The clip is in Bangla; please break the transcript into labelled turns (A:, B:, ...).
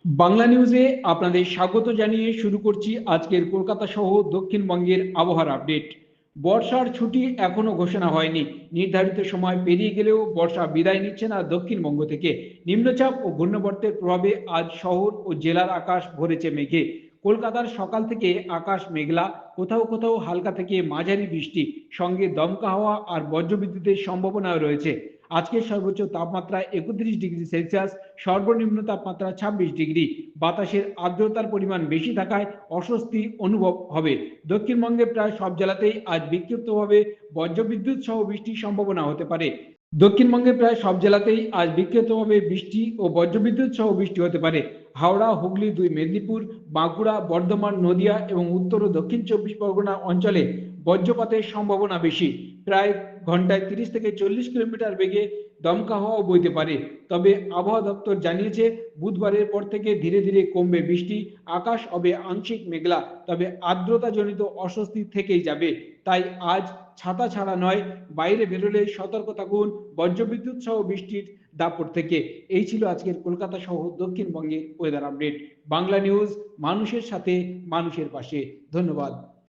A: বাংলা নিউজে আপনাদের স্বাগত জানিয়ে শুরু করছি আজকের কলকাতা সহ দক্ষিণবঙ্গের আবহাওয়ার আপডেট। বর্ষার ছুটি এখনো ঘোষণা হয়নি। নির্ধারিত সময় পেরিয়ে গেলেও বর্ষা বিদায় নিচ্ছে না দক্ষিণবঙ্গ থেকে। নিম্নচাপ ও ঘূর্ণাবর্তের প্রভাবে আজ শহর ও জেলার আকাশ ভরেছে মেঘে। কলকাতার সকাল থেকে আকাশ মেঘলা, কোথাও কোথাও হালকা থেকে মাঝারি বৃষ্টি, সঙ্গে দমকা হাওয়া আর বজ্রবিদ্যুতের সম্ভাবনাও রয়েছে। আজকের সর্বোচ্চ তাপমাত্রা ৩১ ডিগ্রি সেলসিয়াস, সর্বনিম্ন তাপমাত্রা ২৬ ডিগ্রি। বাতাসের আর্দ্রতার পরিমাণ বেশি থাকায় অস্বস্তি অনুভব হবে। দক্ষিণবঙ্গের প্রায় সব জেলাতেই আজ বিক্ষিপ্তভাবে বজ্রবিদ্যুৎ সহ বৃষ্টির সম্ভাবনা হতে পারে। দক্ষিণবঙ্গের প্রায় সব জেলাতেই আজ বিক্ষিপ্তভাবে বৃষ্টি ও বজ্রবিদ্যুৎ সহ বৃষ্টি হতে পারে। হাওড়া, হুগলি, দুই মেদিনীপুর, বাঁকুড়া, বর্ধমান, নদিয়া এবং উত্তর ও দক্ষিণ ২৪ পরগনা অঞ্চলে বজ্রপাতের সম্ভাবনা বেশি। প্রায় ঘন্টায় ৩০ থেকে ৪০ কিলোমিটার বেগে দমকা হাওয়াও বইতে পারে। তবে আবহাওয়া দপ্তর জানিয়েছে, বুধবারের পর থেকে ধীরে ধীরে কমবে বৃষ্টি, আকাশ হবে আংশিক মেঘলা, তবে আর্দ্রতাজনিত অস্বস্তি থেকেই যাবে। তাই আজ ছাতা ছাড়া নয়, বাইরে বেরোলে সতর্ক থাকুন বজ্রবিদ্যুৎ সহ বৃষ্টির দাপট থেকে। এই ছিল আজকের কলকাতা সহ দক্ষিণবঙ্গের ওয়েদার আপডেট। বাংলা নিউজ, মানুষের সাথে, মানুষের পাশে। ধন্যবাদ।